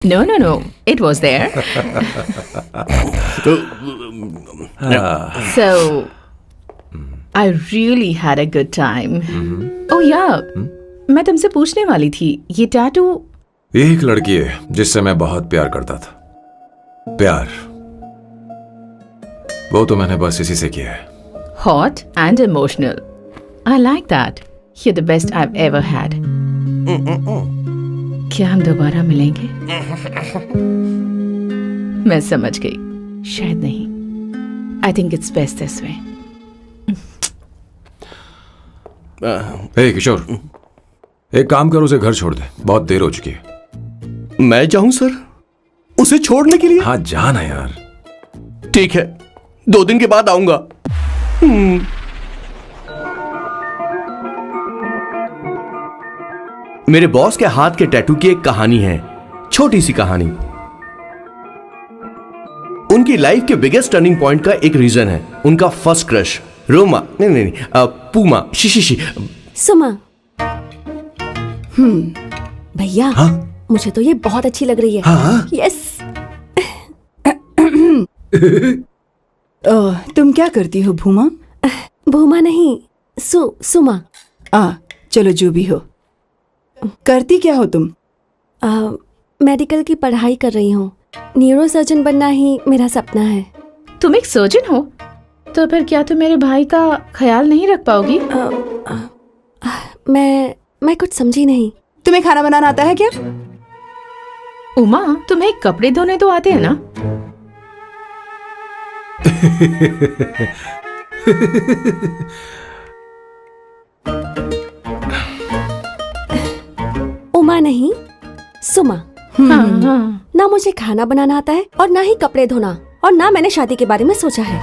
No. It was there. So, I really had a good time. Oh yeah, मैं तुमसे पूछने वाली थी, ये टैटू। एक लड़की है जिससे मैं बहुत प्यार करता था। प्यार वो तो मैंने बस इसी से किया है। Hot and emotional. I like that. You're the best I've ever had. क्या हम दोबारा मिलेंगे? मैं समझ गई, शायद नहीं। I think it's best this way. हे किशोर, एक काम कर, उसे घर छोड़ दे, बहुत देर हो चुकी है। मैं जाऊं सर उसे छोड़ने के लिए? हाँ जाना यार। ठीक है, 2 दिन के बाद आऊंगा। मेरे बॉस के हाथ के टैटू की एक कहानी है, छोटी सी कहानी। उनकी लाइफ के बिगेस्ट टर्निंग पॉइंट का एक रीजन है उनका फर्स्ट क्रश रोमा, नहीं, पूमा, शी। सुमा। भैया, हाँ? मुझे तो ये बहुत अच्छी लग रही है। हाँ? यस। तुम क्या करती हो भूमा? भूमा नहीं, सुमा। चलो जो भी हो। करती क्या हो तुम? मेडिकल की पढ़ाई कर रही हूँ। न्यूरो सर्जन बनना ही मेरा सपना है। तुम एक सर्जन हो, तो फिर क्या तुम मेरे भाई का ख्याल नहीं रख पाओगी? मैं कुछ समझी नहीं। तुम्हें खाना बनाना आता है क्या? उमा, तुम्हें कपड़े धोने तो आते हैं ना? उमा नहीं, सुमा। हाँ। ना मुझे खाना बनाना आता है और ना ही कपड़े धोना, और ना मैंने शादी के बारे में सोचा है।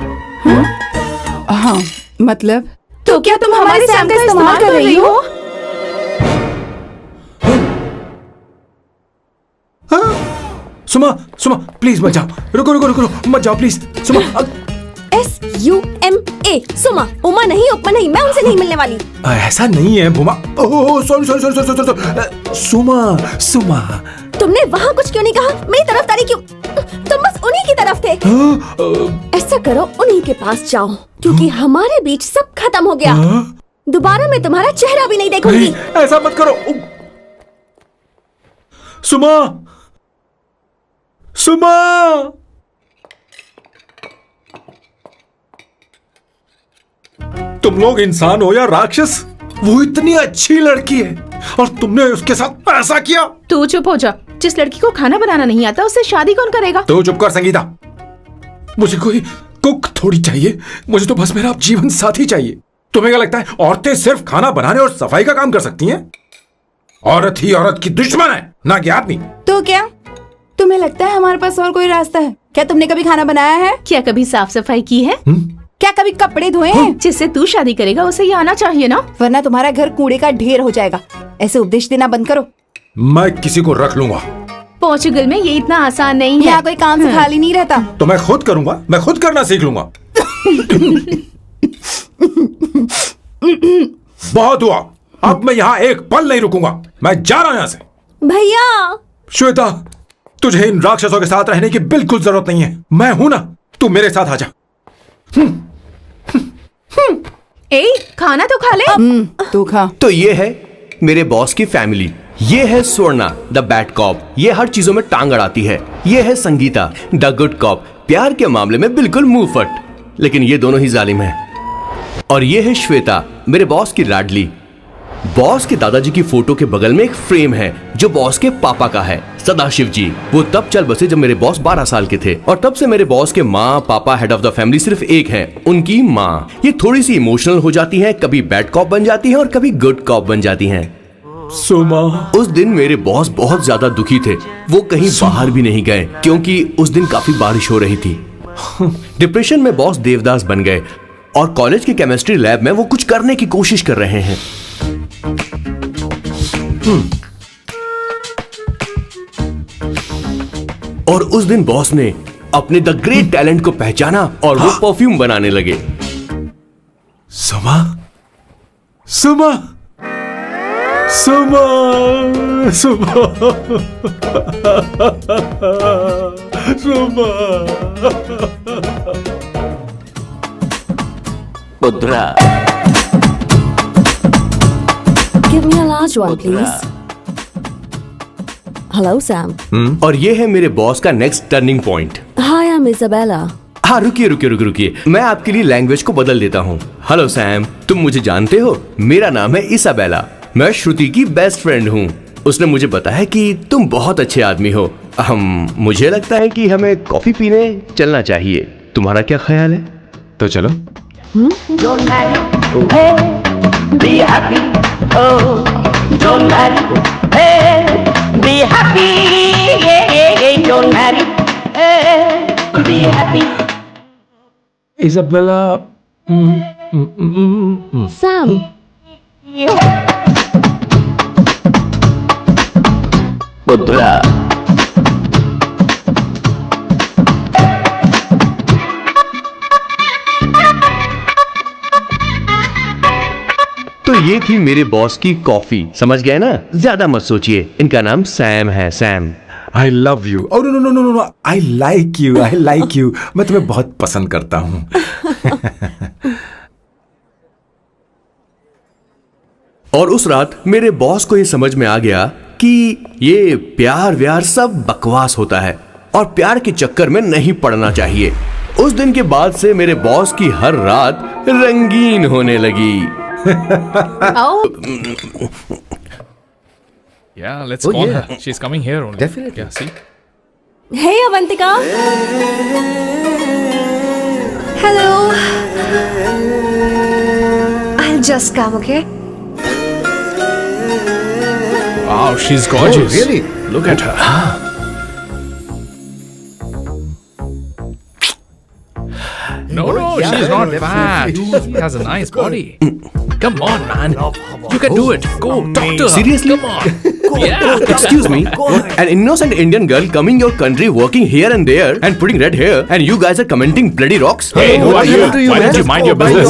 हाँ, मतलब? तो क्या तुम हमारे सैम का इस्तेमाल कर रही हो? सुमा प्लीज मत जाओ, रुको मत जाओ प्लीज। सुमा SUMA, सुमा। उमा नहीं, उपमा नहीं, मैं उनसे नहीं मिलने वाली। ऐसा नहीं है भूमा। Oh sorry. सुमा तुमने वहाँ कुछ क्यों नहीं कहा? मेरी तरफदारी क्यों? तुम बस उन्हीं की तरफ थे। ऐसा करो, उन्हीं के पास जाओ, क्योंकि हमारे बीच सब खत्म हो गया। दोबारा मैं तुम्हारा चेहरा भी नहीं देखूंगी। ऐसा मत करो सुमा। तुम लोग इंसान हो या राक्षस? वो इतनी अच्छी लड़की है और तुमने उसके साथ ऐसा किया। तू चुप हो जा। जिस लड़की को खाना बनाना नहीं आता, उससे शादी कौन करेगा? तो चुप कर संगीता। मुझे कोई कुक थोड़ी चाहिए, मुझे तो बस मेरा जीवन साथी चाहिए। तुम्हें क्या लगता है औरतें सिर्फ खाना बनाने और सफाई का काम कर सकती हैं? औरत ही औरत की दुश्मन है, ना कि आदमी। तो क्या तुम्हें लगता है हमारे पास और कोई रास्ता है? क्या तुमने कभी खाना बनाया है? क्या कभी साफ सफाई की है? क्या कभी कपड़े धोए हैं? जिससे तू शादी करेगा उसे ये आना चाहिए ना, वरना तुम्हारा घर कूड़े का ढेर हो जाएगा। ऐसे उपदेश देना बंद करो। मैं किसी को रख लूंगा। पोर्चुगल में ये इतना आसान नहीं है। यहाँ कोई काम से खाली नहीं रहता। तो मैं खुद करूंगा, मैं खुद करना सीख लूंगा। बहुत हुआ, अब मैं यहाँ एक पल नहीं रुकूंगा। मैं जा रहा हूं यहाँ से। भैया। श्वेता, तुझे इन राक्षसों के साथ रहने की बिल्कुल जरूरत नहीं है। मैं हूं ना, तू मेरे साथ आ जा। खाना तो खा ले। तू खा। तो ये है मेरे बॉस की फैमिली। ये है स्वर्णा द बैड कॉप, ये हर चीजों में टांग अड़ाती है। ये है संगीता द गुड कॉप, प्यार के मामले में बिल्कुल मुंह फट, लेकिन ये दोनों ही जालिम हैं। और ये है श्वेता, मेरे बॉस की लाडली। बॉस के दादाजी की फोटो के बगल में एक फ्रेम है जो बॉस के पापा का है, सदाशिव जी। वो तब चल बसे जब मेरे बॉस 12 साल के थे, और तब से मेरे बॉस के माँ पापा हेड ऑफ द फैमिली सिर्फ एक है, उनकी माँ। ये थोड़ी सी इमोशनल हो जाती है, कभी बैड कॉप बन जाती है और कभी गुड कॉप बन जाती हैं। सुमा, उस दिन मेरे बॉस बहुत ज्यादा दुखी थे। वो कहीं बाहर भी नहीं गए क्योंकि उस दिन काफी बारिश हो रही थी। डिप्रेशन में बॉस देवदास बन गए और कॉलेज के केमिस्ट्री लैब में वो कुछ करने की कोशिश कर रहे हैं। और उस दिन बॉस ने अपने द ग्रेट टैलेंट को पहचाना और वो परफ्यूम बनाने लगे। सुमा, सुमा सुमा सुमा पुत्रा Give me a large one, please. Hello, Sam. और ये है मेरे बॉस का next turning point. Hi, I'm Isabella. हाँ, रुकिए, मैं आपके लिए लैंग्वेज को बदल देता हूँ। हेलो सैम, तुम मुझे जानते हो? मेरा नाम है इसाबेला। मैं श्रुति की बेस्ट फ्रेंड हूँ। उसने मुझे बताया कि तुम बहुत अच्छे आदमी हो। मुझे लगता है कि हमें कॉफी पीने चलना चाहिए। तुम्हारा क्या ख्याल है? तो चलो। don't marry, hey, be happy, oh, don't marry, hey, be happy, yeah, don't marry, hey, be happy. Isabella. Sam. पुत्रा तो ये थी मेरे बॉस की कॉफी। समझ गए ना? ज्यादा मत सोचिए। इनका नाम सैम है, Sam. I love you. Oh no. I like you. I like you. मैं तुम्हें बहुत पसंद करता हूँ। और उस रात मेरे बॉस को ये समझ में आ गया कि ये प्यार व्यार सब बकवास होता है और प्यार के चक्कर में नहीं पड़ना चाहिए। उस दिन के बाद से मेरे बॉस की हर रात रंगीन होने लगी। Yeah, let's call her. She's coming here only. Definitely. Yeah, see? Hey, Avantika. Hello. I'll just come, okay? Wow, she's gorgeous. Oh, really? Look at her. No, she's not fat. She has a nice body. Come on, man. You can do it. Go, talk to her. Seriously? Come on. Yeah. Excuse me, an innocent Indian girl coming your country, working here and there, and putting red hair, and you guys are commenting bloody rocks? Hey, who are you? Why don't you mind your business?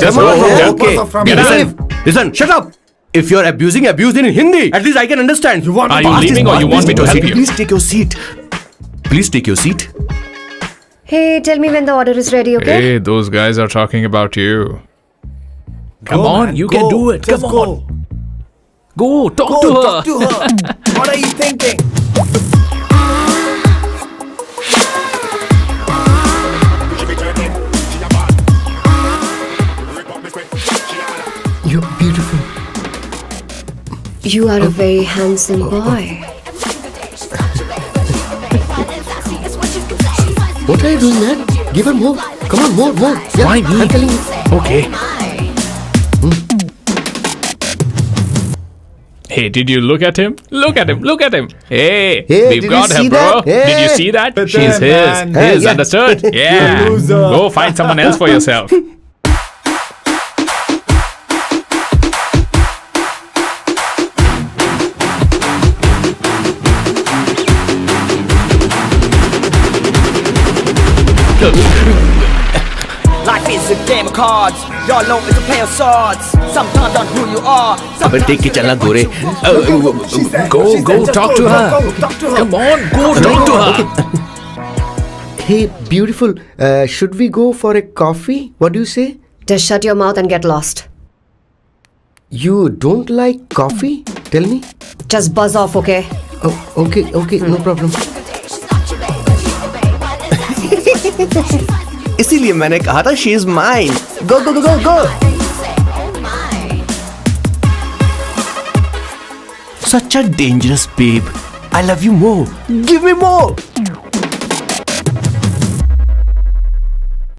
Just Come on, go, man. okay. What's up from Get here? out. Listen, shut up. If you're abusing in Hindi, at least I can understand. Are you leaving or you want me to help you? Please take your seat. Please take your seat. Hey, tell me when the order is ready, okay? Hey, those guys are talking about you. Come on, you can do it. Come on. Go, talk to her. What are you thinking? You're beautiful. You are a very handsome boy. What are you doing, man? Give her more. Come on, more. Yeah, Why me? I'm telling you. Okay. Hey, did you look at him? Look at him. Hey, Hey, we've did got you her, see bro. that? Hey. Did you see that? She's man. his, Yeah. understood? Yeah. Go find someone else for yourself. Life is a game of cards. Your love is a play of swords. Sometimes on who you are. अबे देख के चलना गोरे। Go, talk to her. Come on, go, talk to her. Hey, beautiful. Should we go for a coffee? What do you say? Just shut your mouth and get lost. You don't like coffee? Tell me. Just buzz off, okay? Oh, okay, no problem. इसीलिए मैंने कहा था she is mine. Go. Such a dangerous babe. I love you more. Give me more.